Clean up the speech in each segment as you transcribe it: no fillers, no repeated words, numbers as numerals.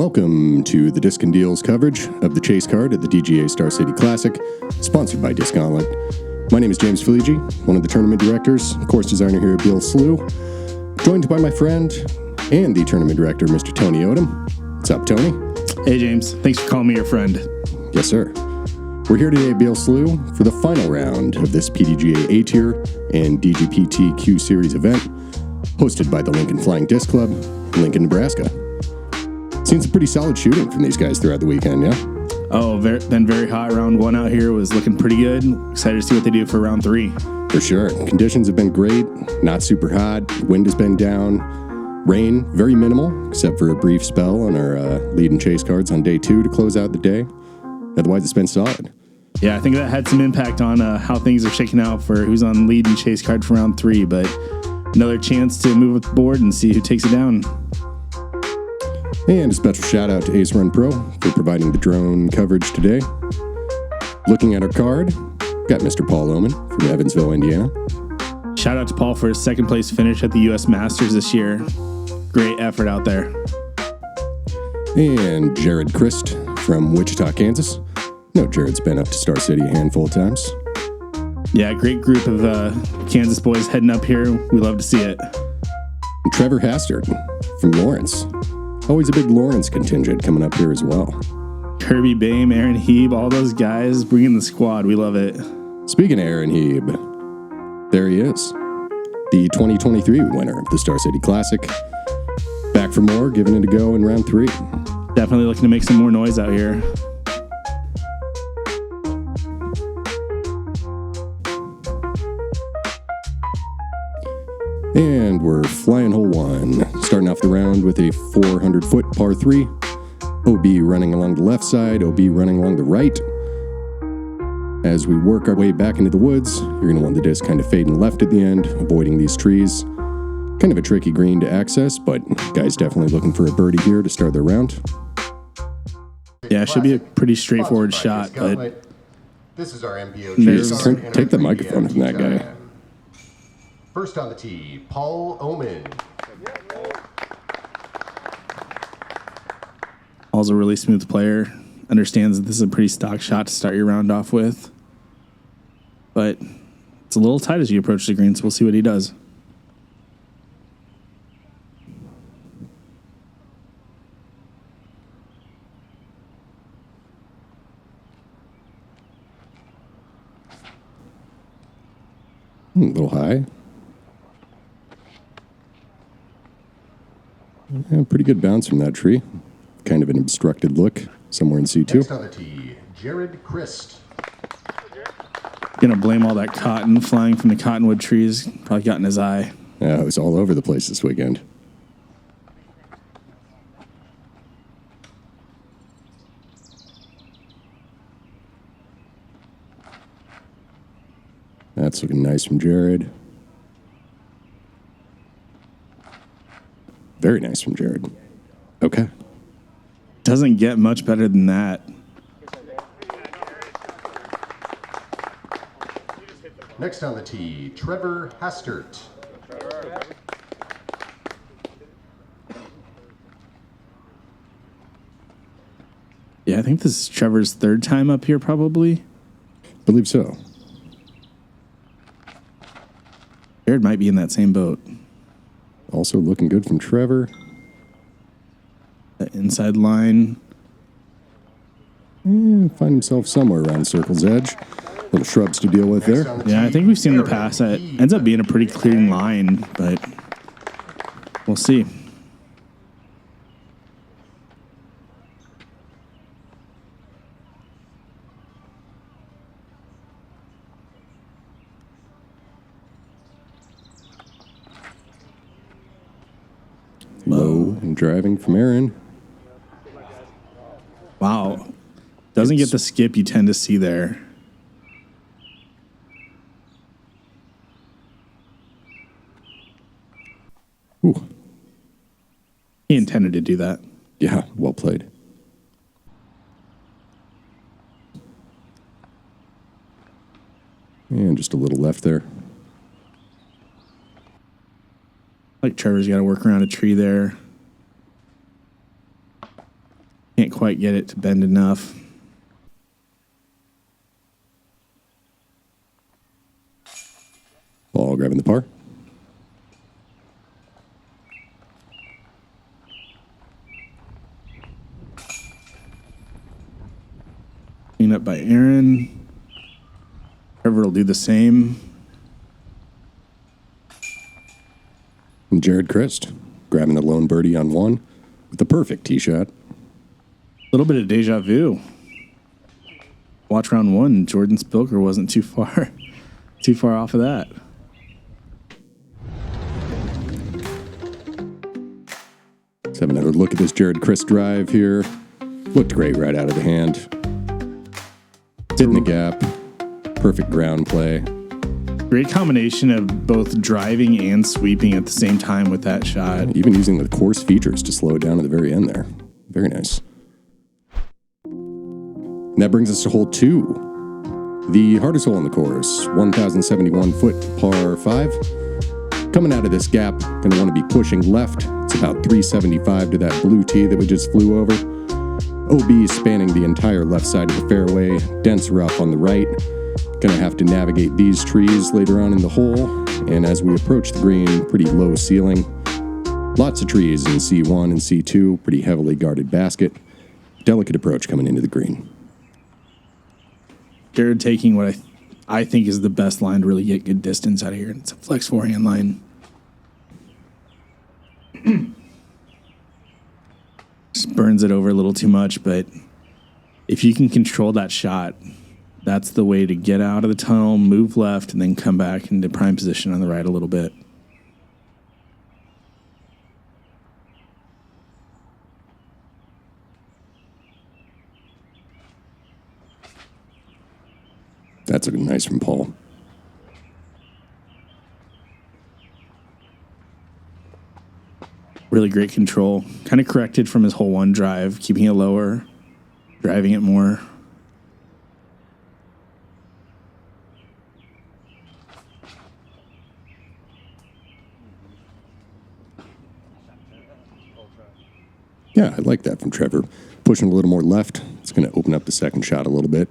Welcome to the Disc and Deals coverage of the chase card at the DGA Star City Classic, sponsored by Disc Gauntlet. My name is James Fleege, one of the tournament directors, course designer here at Beal, Slough, joined by my friend and the tournament director, Mr. Tony Odem. What's up, Tony? Hey, James. Thanks for calling me your friend. Yes, sir. We're here today at Beal, Slough for the final round of this PDGA A-Tier and DGPT Q Series event, hosted by the Lincoln Flying Disc Club in Lincoln, Nebraska. Seen some pretty solid shooting from these guys throughout the weekend, yeah? Oh, been very hot. Round one out here was looking pretty good. Excited to see what they do for round three. For sure. Conditions have been great, not super hot. Wind has been down. Rain, very minimal, except for a brief spell on our lead and chase cards on day two to close out the day. Otherwise, it's been solid. Yeah, I think that had some impact on how things are shaking out for who's on lead and chase card for round three, but another chance to move up the board and see who takes it down. And a special shout out to Ace Run Pro for providing the drone coverage today. Looking at our card, got Mr. Paul Oman from Evansville, Indiana. Shout out to Paul for his second place finish at the U.S. Masters this year. Great effort out there. And Jared Crist from Wichita, Kansas. No, Jared's been up to Star City a handful of times. Yeah, great group of Kansas boys heading up here. We love to see it. And Trevor Hastert from Lawrence. Always a big Lawrence contingent coming up here as well. Kirby Bame, Aaron Hieb, all those guys bringing the squad. We love it. Speaking of Aaron Hieb, there he is. The 2023 winner of the Star City Classic. Back for more, giving it a go in round three. Definitely looking to make some more noise out here. And we're flying hole one. Starting off the round with a 400-foot par 3. OB running along the left side, OB running along the right. As we work our way back into the woods, you're going to want the disc kind of fading left at the end, avoiding these trees. Kind of a tricky green to access, but guys definitely looking for a birdie here to start their round. Yeah, it should be a pretty straightforward shot, but this is our MPO. Jeez, take the microphone from that guy. First on the tee, Paul Oman. Paul's a really smooth player. Understands that this is a pretty stock shot to start your round off with. But it's a little tight as you approach the green, so we'll see what he does. A little high. Yeah, pretty good bounce from that tree. Kind of an obstructed look somewhere in C2. Next on the tee, Jared Crist. Gonna blame all that cotton flying from the cottonwood trees. Probably got in his eye. Yeah, it was all over the place this weekend. That's looking nice from Jared. Very nice from Jared. Okay. Doesn't get much better than that. Next on the tee, Trevor Hastert. Yeah, I think this is Trevor's third time up here, probably. Believe so. Jared might be in that same boat. Also looking good from Trevor. That inside line. Find himself somewhere around circle's edge. Little shrubs to deal with there. Yeah, I think we've seen in the past that ends up being a pretty clean line, but we'll see. Low and driving from Aaron. Wow. Doesn't get the skip you tend to see there. Ooh. He intended to do that. Yeah, well played. And just a little left there. Like Trevor's got to work around a tree there. Can't quite get it to bend enough. Ball grabbing the par. Clean up by Aaron. Trevor will do the same. And Jared Crist grabbing the lone birdie on one with the perfect tee shot. A little bit of deja vu. Watch round one. Jordan Spilker wasn't too far off of that. Let's have another look at this Jared Crist drive here. Looked great right out of the hand. Hitting the gap. Perfect ground play. Great combination of both driving and sweeping at the same time with that shot. Even using the course features to slow it down at the very end there. Very nice. And that brings us to hole 2. The hardest hole on the course. 1,071 foot par 5. Coming out of this gap, going to want to be pushing left. It's about 375 to that blue tee that we just flew over. OB spanning the entire left side of the fairway. Dense rough on the right. Going to have to navigate these trees later on in the hole. And as we approach the green, pretty low ceiling. Lots of trees in C1 and C2. Pretty heavily guarded basket. Delicate approach coming into the green. Jared taking what I think is the best line to really get good distance out of here. It's a flex forehand line. Just burns it over a little too much, but if you can control that shot, that's the way to get out of the tunnel, move left, and then come back into prime position on the right a little bit. That's a nice from Paul. Really great control. Kind of corrected from his hole 1 drive, keeping it lower, driving it more. Yeah, I like that from Trevor. Pushing a little more left. It's going to open up the second shot a little bit.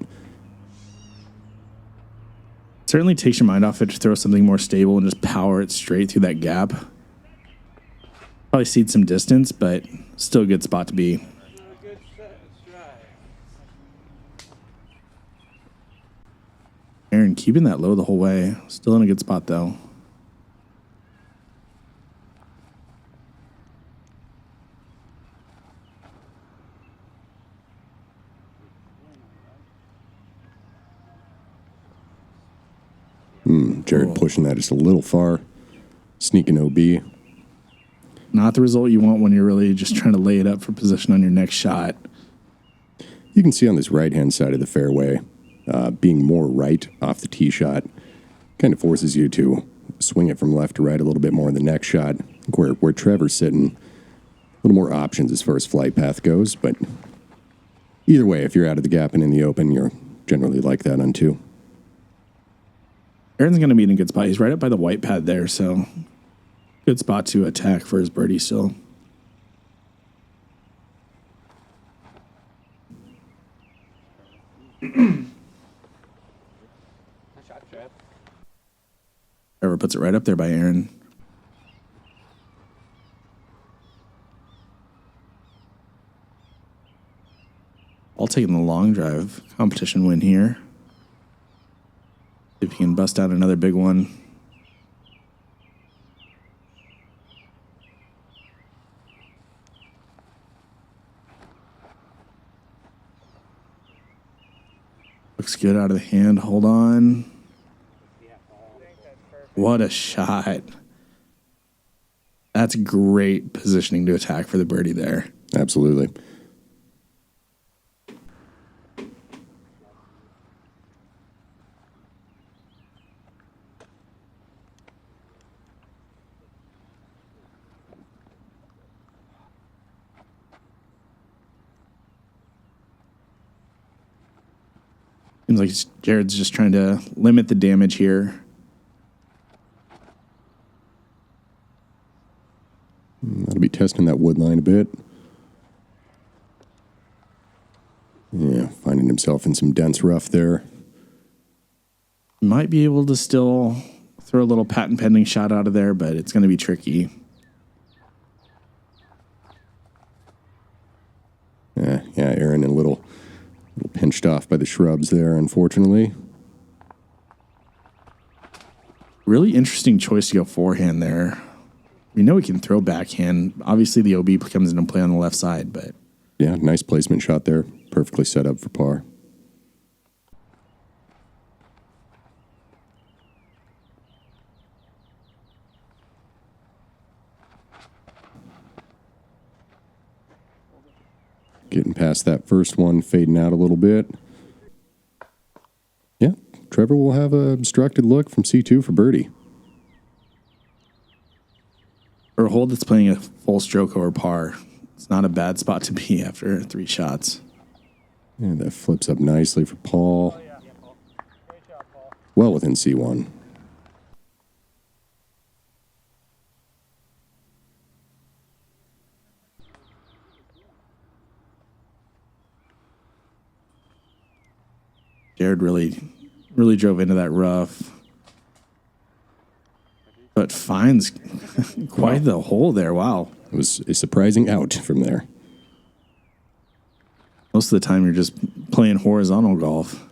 Certainly takes your mind off it to throw something more stable and just power it straight through that gap. Probably cede some distance, but still a good spot to be. Aaron keeping that low the whole way. Still in a good spot, though. Jared pushing that just a little far. Sneaking OB. Not the result you want when you're really just trying to lay it up for position on your next shot. You can see on this right-hand side of the fairway, being more right off the tee shot kind of forces you to swing it from left to right a little bit more in the next shot. Where Trevor's sitting, a little more options as far as flight path goes. But either way, if you're out of the gap and in the open, you're generally like that on 2. Aaron's going to be in a good spot. He's right up by the white pad there, so good spot to attack for his birdie still. Trevor puts it right up there by Aaron. All taking the long drive. Competition win here. See if he can bust out another big one. Looks good out of the hand. Hold on. What a shot. That's great positioning to attack for the birdie there. Absolutely. Seems like Jared's just trying to limit the damage here. That'll be testing that wood line a bit. Yeah, finding himself in some dense rough there. Might be able to still throw a little patent pending shot out of there, but it's going to be tricky. Yeah, Aaron a little pinched off by the shrubs there, unfortunately. Really interesting choice to go forehand there. We know he can throw backhand. Obviously, the OB comes into play on the left side, but... Yeah, nice placement shot there. Perfectly set up for par. Getting past that first one, fading out a little bit. Yeah, Trevor will have a obstructed look from C2 for birdie. For a hole that's playing a full stroke over par, it's not a bad spot to be after 3 shots. Yeah, that flips up nicely for Paul. Well within C1. Jared really drove into that rough. But finds quite the hole there. Wow. It was a surprising out from there. Most of the time, you're just playing horizontal golf.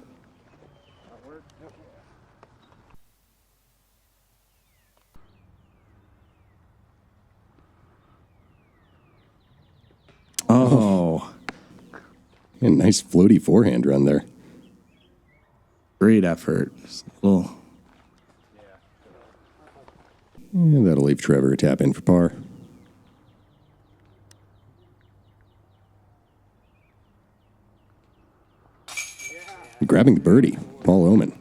Oh. A nice floaty forehand run there. Great effort. Just a little. And that'll leave Trevor a tap in for par. Grabbing the birdie, Paul Oman.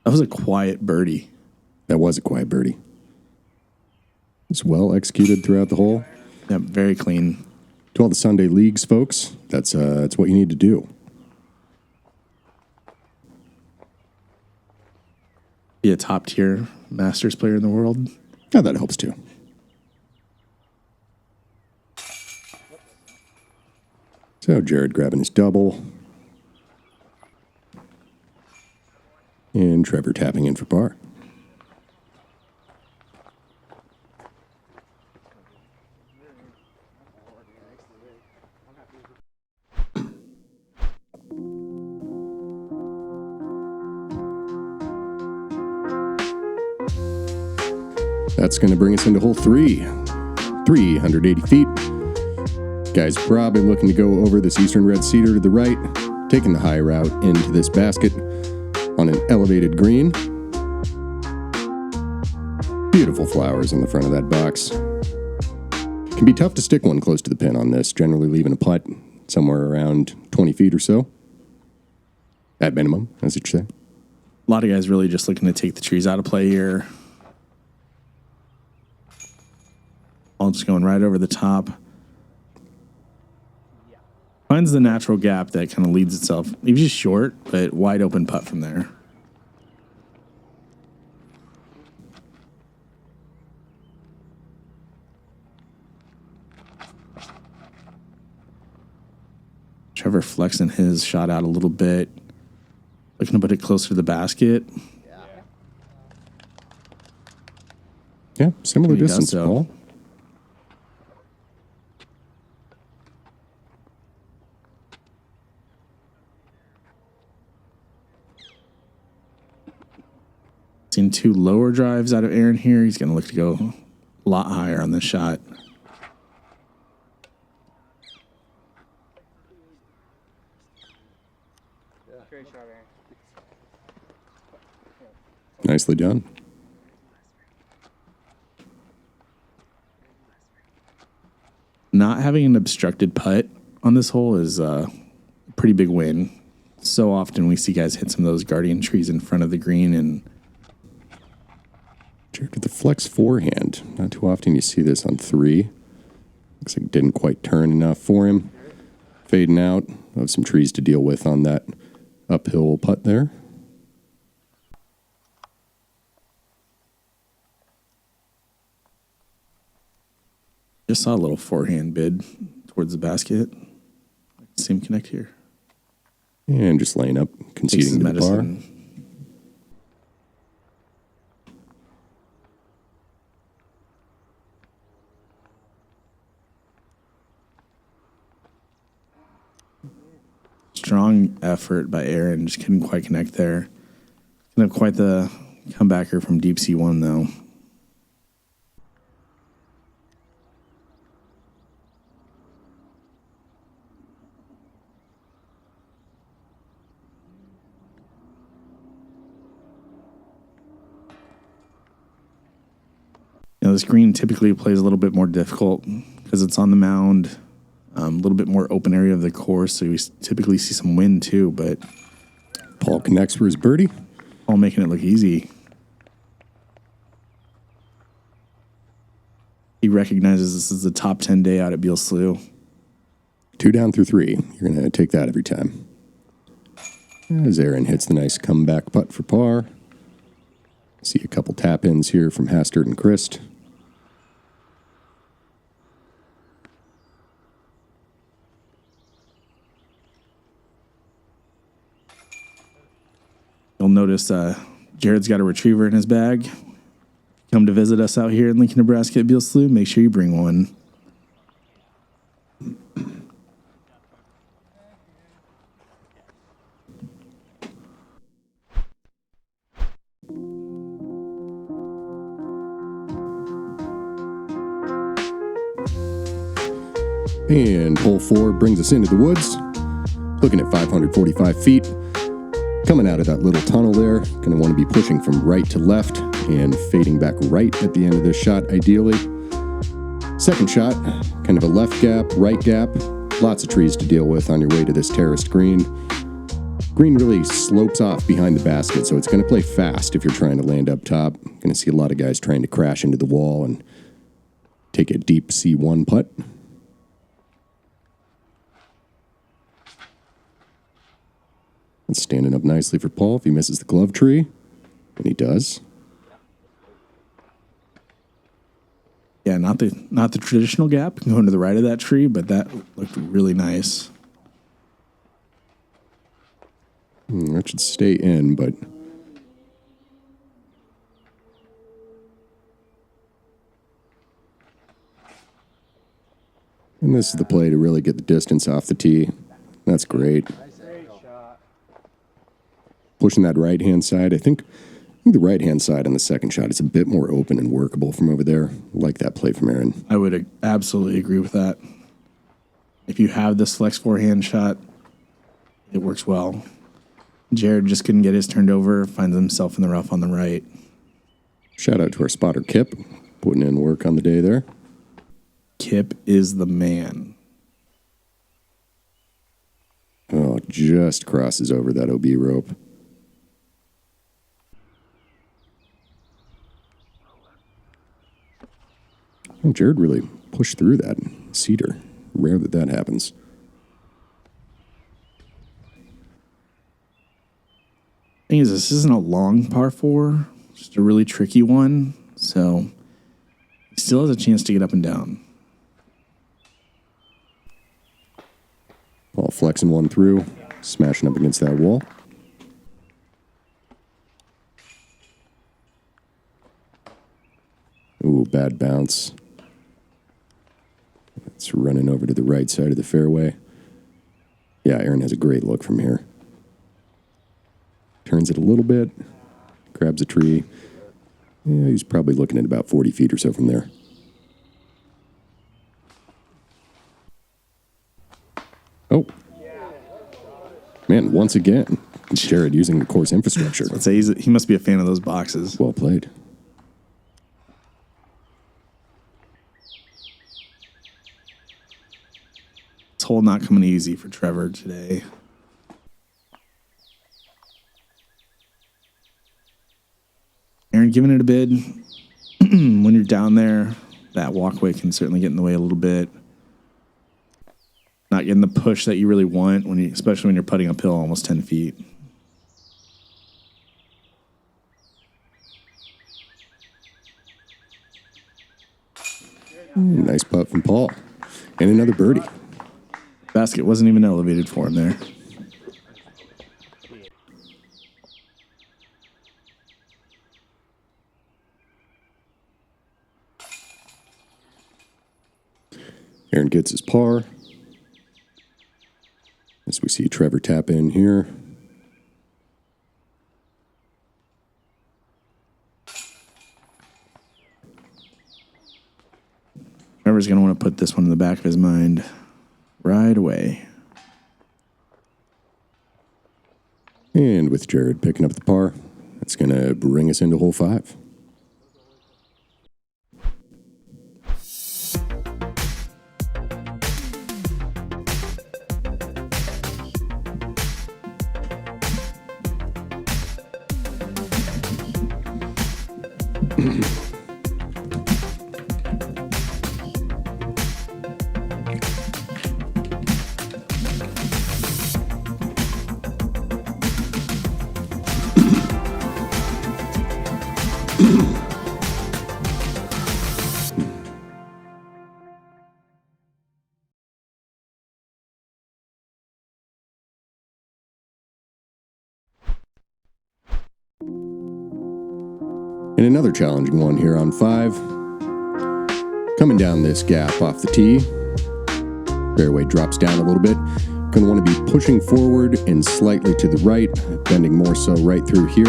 That was a quiet birdie. That was a quiet birdie. It's well executed throughout the hole. Yeah, very clean. To all the Sunday Leagues folks, that's what you need to do. Be a top tier Masters player in the world. Yeah, that helps too. So Jared grabbing his double. And Trevor tapping in for par. That's going to bring us into hole 3. 380 feet. Guys probably looking to go over this eastern red cedar to the right, taking the high route into this basket on an elevated green. Beautiful flowers in the front of that box. Can be tough to stick one close to the pin on this, generally leaving a putt somewhere around 20 feet or so. At minimum, as you say. A lot of guys really just looking to take the trees out of play here. All just going right over the top. Finds the natural gap that kind of leads itself. He was just short, but wide open putt from there. Trevor flexing his shot out a little bit. Looking to put it closer to the basket. Yeah, similar He does distance, so. Paul. Seen 2 lower drives out of Aaron here. He's going to look to go a lot higher on this shot. Great shot, Aaron. Nicely done. Not having an obstructed putt on this hole is a pretty big win. So often we see guys hit some of those guardian trees in front of the green, and Jared with the flex forehand. Not too often you see this on 3. Looks like it didn't quite turn enough for him. Fading out. Of some trees to deal with on that uphill putt there. Just saw a little forehand bid towards the basket. I can see him connect here. And just laying up, conceding to the par. Strong effort by Aaron. Just couldn't quite connect there. Didn't have quite the comebacker from deep C1, though. You know, this green typically plays a little bit more difficult because it's on the mound, a little bit more open area of the course, so we typically see some wind too, but Paul connects for his birdie. Paul making it look easy. He recognizes this is the top 10 day out at Beal Slough. 2 down through 3. You're going to take that every time. As Aaron hits the nice comeback putt for par. See a couple tap-ins here from Hastert and Crist. You'll notice Jared's got a retriever in his bag. Come to visit us out here in Lincoln, Nebraska at Beal Slough, make sure you bring one. And hole 4 brings us into the woods. Looking at 545 feet. Coming out of that little tunnel there, going to want to be pushing from right to left and fading back right at the end of this shot, ideally. Second shot, kind of a left gap, right gap. Lots of trees to deal with on your way to this terraced green. Green really slopes off behind the basket, so it's going to play fast if you're trying to land up top. Going to see a lot of guys trying to crash into the wall and take a deep C1 putt. It's standing up nicely for Paul if he misses the glove tree, and he does. Yeah, not the traditional gap going to the right of that tree, but that looked really nice. That should stay in, but and this is the play to really get the distance off the tee. That's great. Pushing that right-hand side. I think the right-hand side on the second shot is a bit more open and workable from over there. I like that play from Aaron. I would absolutely agree with that. If you have this flex forehand shot, it works well. Jared just couldn't get his turned over, finds himself in the rough on the right. Shout out to our spotter, Kip, putting in work on the day there. Kip is the man. Oh, just crosses over that OB rope. Oh, Jared really pushed through that cedar. Rare that happens. Thing is, this isn't a long par 4, just a really tricky one, so he still has a chance to get up and down. Paul flexing one through, smashing up against that wall. Ooh, bad bounce. It's running over to the right side of the fairway. Yeah, Aaron has a great look from here. Turns it a little bit, grabs a tree. Yeah, he's probably looking at about 40 feet or so from there. Oh. Man, once again, it's Jared using the course infrastructure. Let's say he must be a fan of those boxes. Well played. This hole not coming easy for Trevor today. Aaron giving it a bid. When you're down there, that walkway can certainly get in the way a little bit. Not getting the push that you really want, especially when you're putting uphill almost 10 feet. Nice putt from Paul. And another birdie. Basket wasn't even elevated for him there. Aaron gets his par. As we see Trevor tap in here. Trevor's going to want to put this one in the back of his mind right away. And with Jared picking up the par, that's going to bring us into hole 5. And another challenging one here on 5. Coming down this gap off the tee. Fairway drops down a little bit. Going to want to be pushing forward and slightly to the right, bending more so right through here.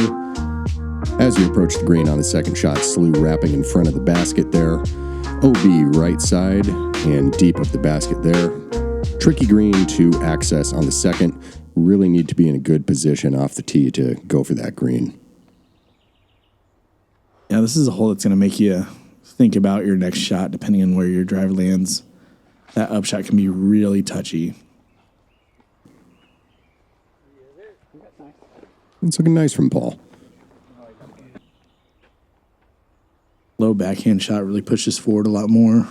As you approach the green on the second shot, Slough wrapping in front of the basket there. OB right side and deep of the basket there. Tricky green to access on the second. Really need to be in a good position off the tee to go for that green. Yeah, this is a hole that's going to make you think about your next shot depending on where your driver lands. That upshot can be really touchy. It's looking nice from Paul. Low backhand shot really pushes forward a lot more.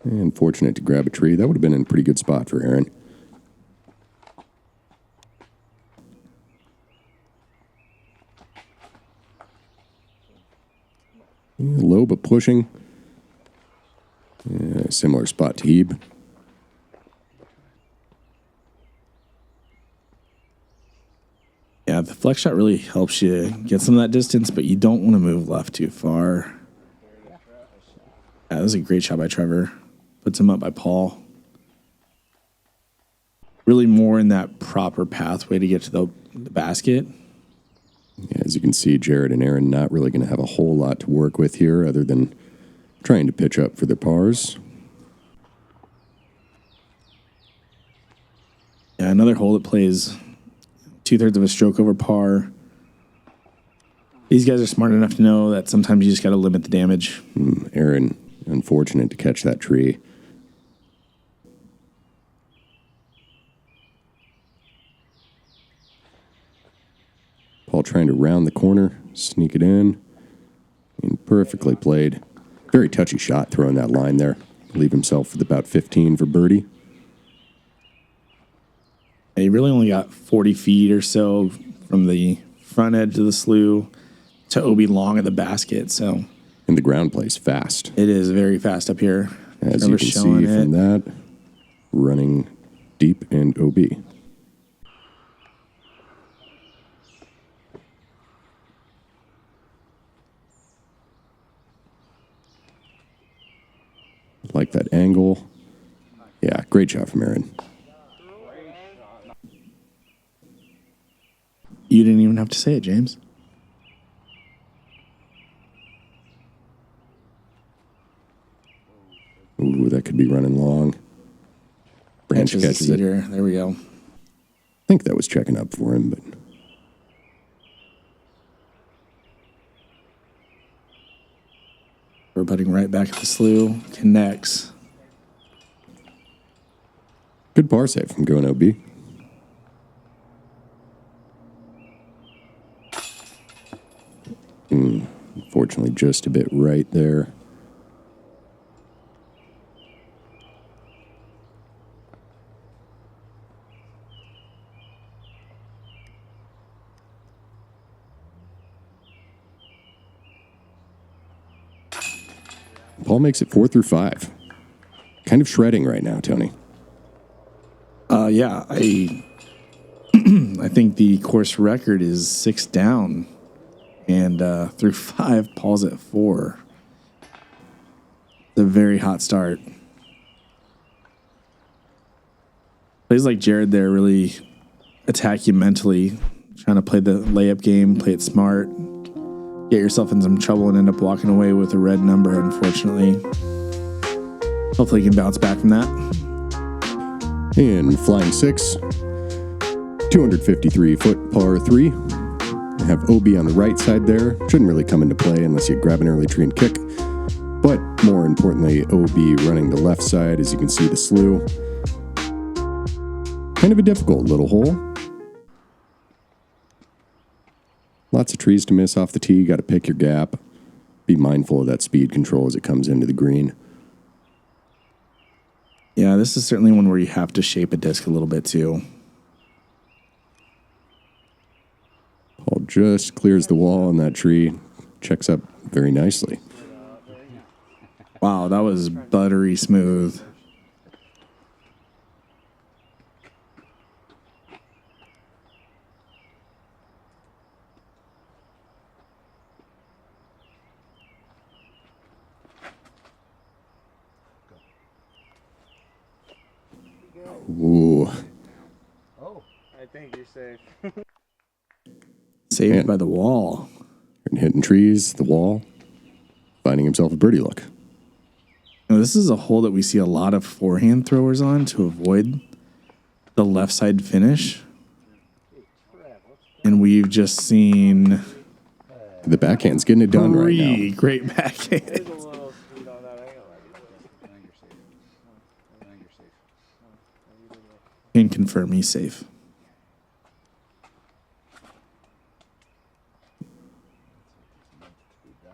And fortunate to grab a tree. That would have been in a pretty good spot for Aaron. Low but pushing. Yeah, similar spot to Hieb. Yeah, the flex shot really helps you get some of that distance, but you don't want to move left too far. Yeah, that was a great shot by Trevor. Puts him up by Paul. Really more in that proper pathway to get to the basket. Yeah, as you can see, Jared and Aaron not really going to have a whole lot to work with here other than trying to pitch up for their pars. Yeah, another hole that plays 2/3 of a stroke over par. These guys are smart enough to know that sometimes you just got to limit the damage. Aaron, unfortunate to catch that tree. Paul trying to round the corner, sneak it in, and perfectly played. Very touchy shot throwing that line there. Leave himself with about 15 for birdie. And he really only got 40 feet or so from the front edge of the slough to OB long at the basket. So, And the ground plays fast. it is very fast up here. As you can see from that, running deep and OB. Like that angle. Yeah, great shot from Aaron. You didn't even have to say it, James. Ooh, that could be running long. Branch catches it. There we go. I think that was checking up for him, but We're putting right back at the slough. Connects. good par save from going OB. Unfortunately, just a bit right there. Paul makes it 4 through 5. Kind of shredding right now, Tony. Yeah, I think the course record is 6 down, and through 5, Paul's at 4. It's a very hot start. Plays like Jared there really attack you mentally, trying to play the layup game, play it smart, get yourself in some trouble and end up walking away with a red number, unfortunately. Hopefully you can bounce back from that. And flying 6, 253-foot par 3. I have OB on the right side there. Shouldn't really come into play unless you grab an early tree and kick. But more importantly, OB running the left side, as you can see the slough. Kind of a difficult little hole. Lots of trees to miss off the tee. Got to pick your gap. Be mindful of that speed control as it comes into the green. Yeah, this is certainly one where you have to shape a disc a little bit too. Paul just clears the wall on that tree. Checks up very nicely. Wow, that was buttery smooth. Ooh. Oh, I think you're safe. Saved by the wall. And hitting trees, the wall, finding himself a birdie look. Now, this is a hole that we see a lot of forehand throwers on to avoid the left side finish. And we've just seen The backhand's getting it done right now. 3 great backhands. There's a little speed on that. I ain't gonna lie to you. Can confirm he's safe. Yeah,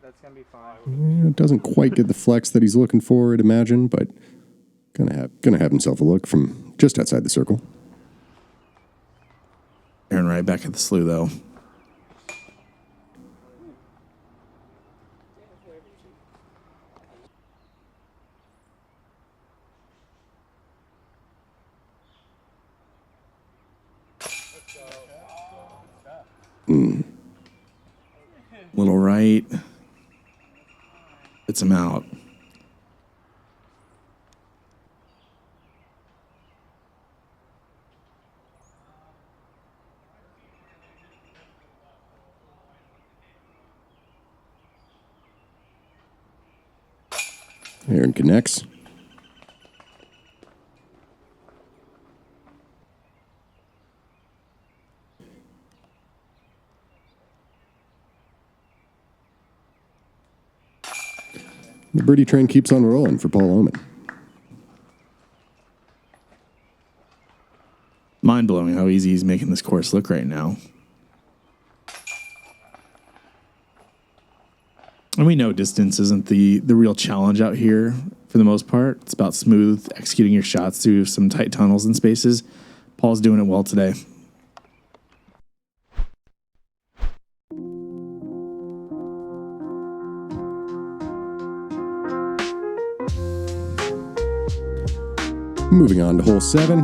that's gonna be fine. It doesn't quite get the flex that he's looking for, I'd imagine, but gonna have himself a look from just outside the circle. Aaron right back at the slough, though. Little right. Gets him out. Aaron connects. The birdie train keeps on rolling for Paul Oman. Mind-blowing how easy he's making this course look right now. And we know distance isn't the real challenge out here for the most part. It's about smooth executing your shots through some tight tunnels and spaces. Paul's doing it well today. Moving on to hole 7,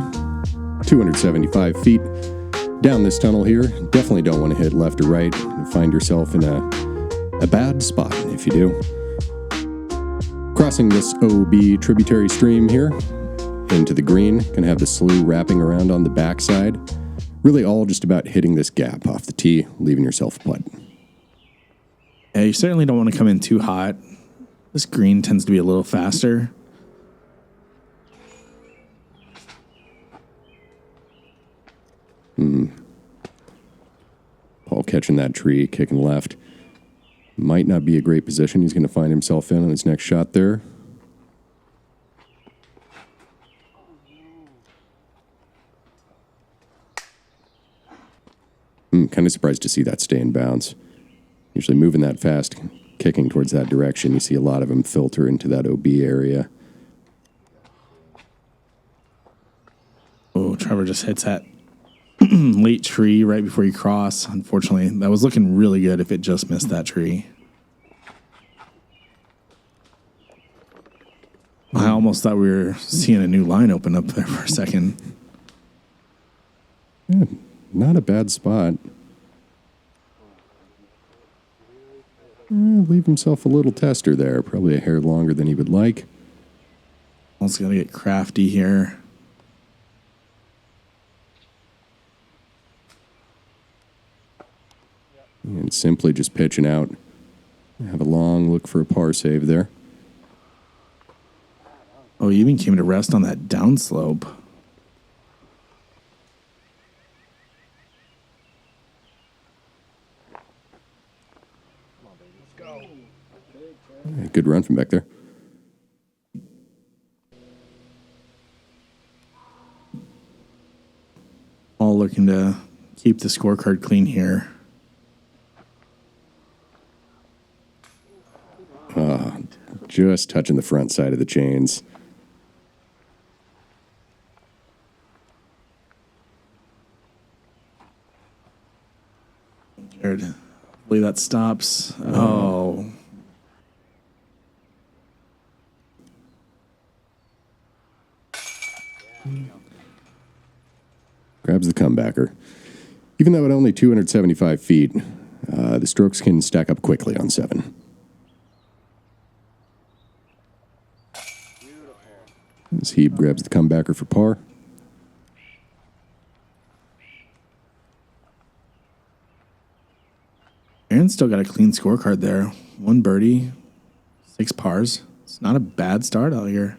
275 feet. Down this tunnel here, definitely don't want to hit left or right and find yourself in a bad spot if you do. Crossing this OB tributary stream here into the green, gonna have the slough wrapping around on the backside. Really all just about hitting this gap off the tee, leaving yourself a putt. Yeah, you certainly don't want to come in too hot. This green tends to be a little faster. Paul catching that tree, kicking left. Might not be a great position he's going to find himself in on his next shot there. Kind of surprised to see that stay in bounds. Usually moving that fast, kicking towards that direction, you see a lot of them filter into that OB area. Oh, Trevor just hits that late tree right before you cross. Unfortunately, that was looking really good if it just missed that tree. almost thought we were seeing a new line open up there for a second. Yeah, not a bad spot. Leave himself a little tester there. Probably a hair longer than he would like. Also got to get crafty here. And simply just pitching out. Have a long look for a par save there. Oh, he even came to rest on that downslope. Good run from back there. All looking to keep the scorecard clean here. Just touching the front side of the chains. Jared, I believe that stops. Oh. Grabs the comebacker. Even though at only 275 feet, the strokes can stack up quickly on 7. As Hieb grabs the comebacker for par. Aaron's still got a clean scorecard there. 1 birdie, 6 pars. It's not a bad start out here.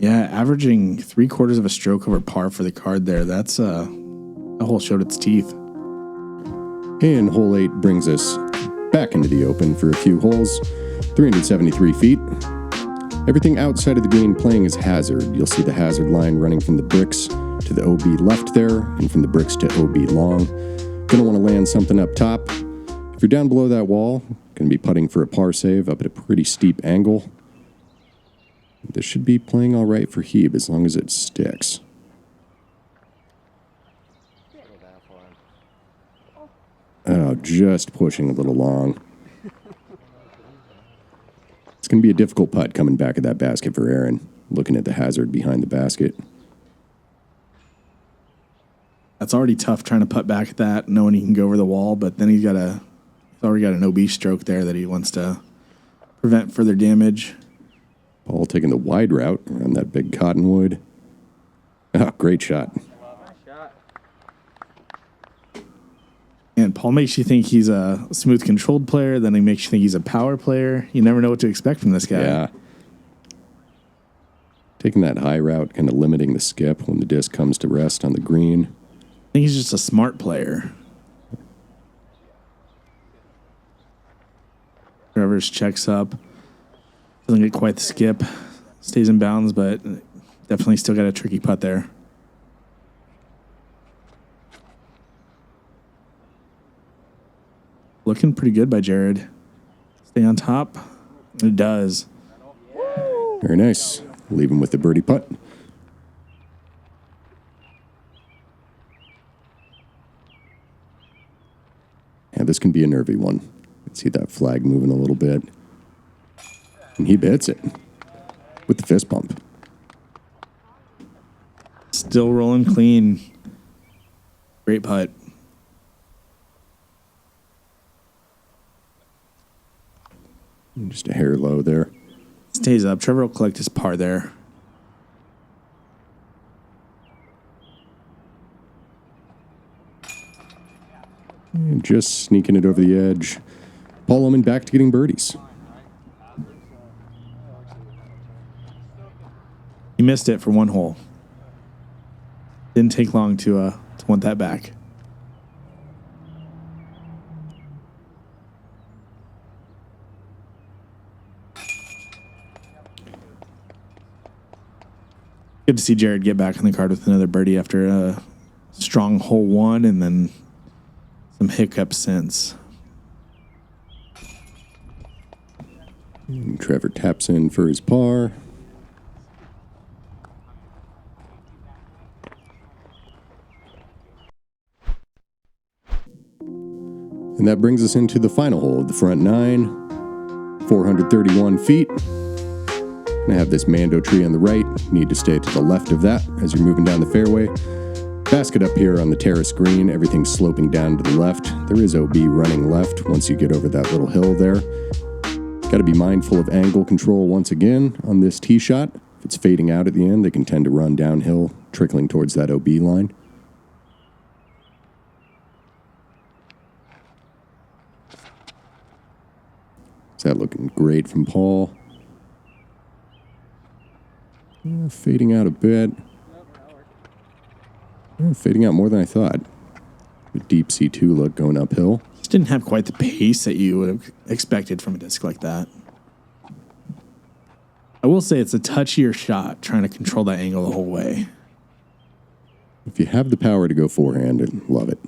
Yeah, averaging 3/4 of a stroke over par for the card there. That's a hole showed its teeth. And hole 8 brings us back into the open for a few holes. 373 feet. Everything outside of the green playing is hazard. You'll see the hazard line running from the bricks to the OB left there, and from the bricks to OB long. Gonna want to land something up top. If you're down below that wall, gonna be putting for a par save up at a pretty steep angle. This should be playing all right for Hieb as long as it sticks. Oh, just pushing a little long. It's going to be a difficult putt coming back at that basket for Aaron, looking at the hazard behind the basket. That's already tough trying to putt back at that, knowing he can go over the wall, but then he's already got an OB stroke there that he wants to prevent further damage. Paul taking the wide route around that big cottonwood. Oh, great shot. And Paul makes you think he's a smooth controlled player, then he makes you think he's a power player. You never know what to expect from this guy. Yeah. Taking that high route, kind of limiting the skip when the disc comes to rest on the green. I think he's just a smart player. Trevor's checks up. Doesn't get quite the skip. Stays in bounds, but definitely still got a tricky putt there. Looking pretty good by Jared. Stay on top. It does. Very nice. Leave him with the birdie putt. Yeah, this can be a nervy one. See that flag moving a little bit. And he hits it with the fist bump. Still rolling clean. Great putt. Just a hair low there. Stays up. Trevor will collect his par there. And just sneaking it over the edge. Paul Oman back to getting birdies. He missed it for 1 hole. Didn't take long to want that back. Good to see Jared get back on the card with another birdie after a strong hole 1 and then some hiccups since. And Trevor taps in for his par. And that brings us into the final hole of the front nine, 431 feet. I have this Mando tree on the right. You need to stay to the left of that as you're moving down the fairway. Basket up here on the terrace green, everything's sloping down to the left. There is OB running left once you get over that little hill there. Got to be mindful of angle control once again on this tee shot. If it's fading out at the end, they can tend to run downhill, trickling towards that OB line. Is that looking great from Paul? Fading out a bit. Fading out more than I thought. A deep C2 look going uphill. Just didn't have quite the pace that you would have expected from a disc like that. I will say it's a touchier shot, trying to control that angle the whole way. If you have the power to go forehand, love it.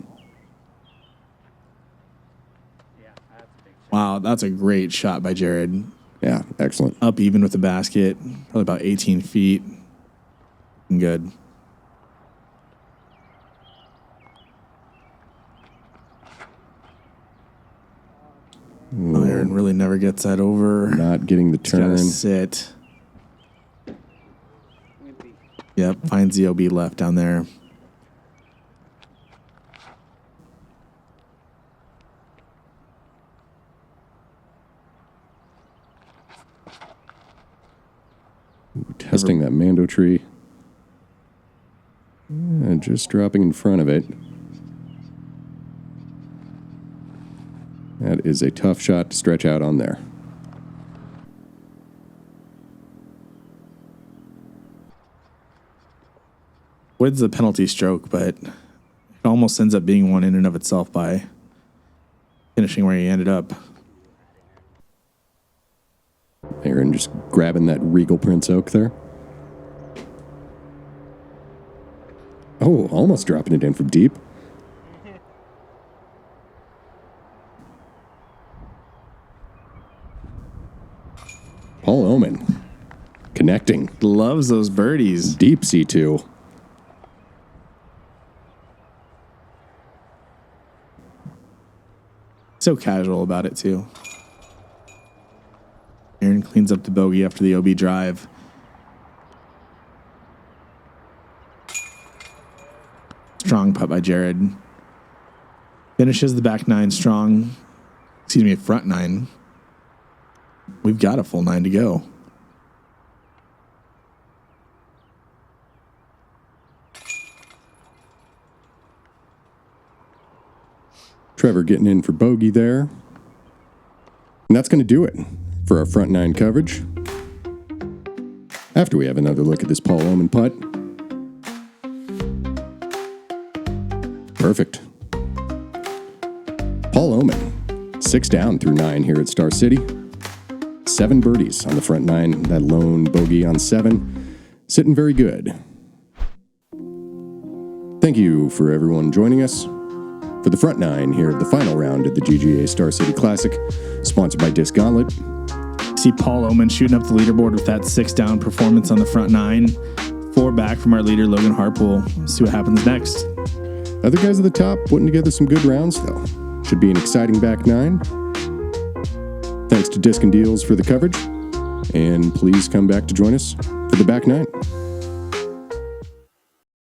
Wow, that's a great shot by Jared. Yeah, excellent. Up even with the basket, probably about 18 feet. Good. Iron really never gets that over. Not getting the turn. Gotta sit. Yep, finds the OB left down there. Testing that Mando tree. And just dropping in front of it. That is a tough shot to stretch out on there. Avoids the penalty stroke, but it almost ends up being one in and of itself by finishing where he ended up. Aaron just grabbing that Regal Prince Oak there. Oh, almost dropping it in from deep. Paul Oman connecting. Loves those birdies. Deep C2. So casual about it, too. Aaron cleans up the bogey after the OB drive. Strong putt by Jared. Finishes the back nine strong. Excuse me, front nine. We've got a full 9 to go. Trevor getting in for bogey there. And that's going to do it for our front 9 coverage. After we have another look at this Paul Oman putt. Perfect. Paul Oman, 6 down through 9 here at Star City. 7 birdies on the front 9, that lone bogey on 7. Sitting very good. Thank you for everyone joining us for the front 9 here at the final round of the GGA Star City Classic, sponsored by Disc Gauntlet. See Paul Oman shooting up the leaderboard with that 6 down performance on the front 9. 4 back from our leader, Logan Harpool. See what happens next. Other guys at the top putting together some good rounds, though. Should be an exciting back 9. Thanks to Disc and Deals for the coverage. And please come back to join us for the back 9.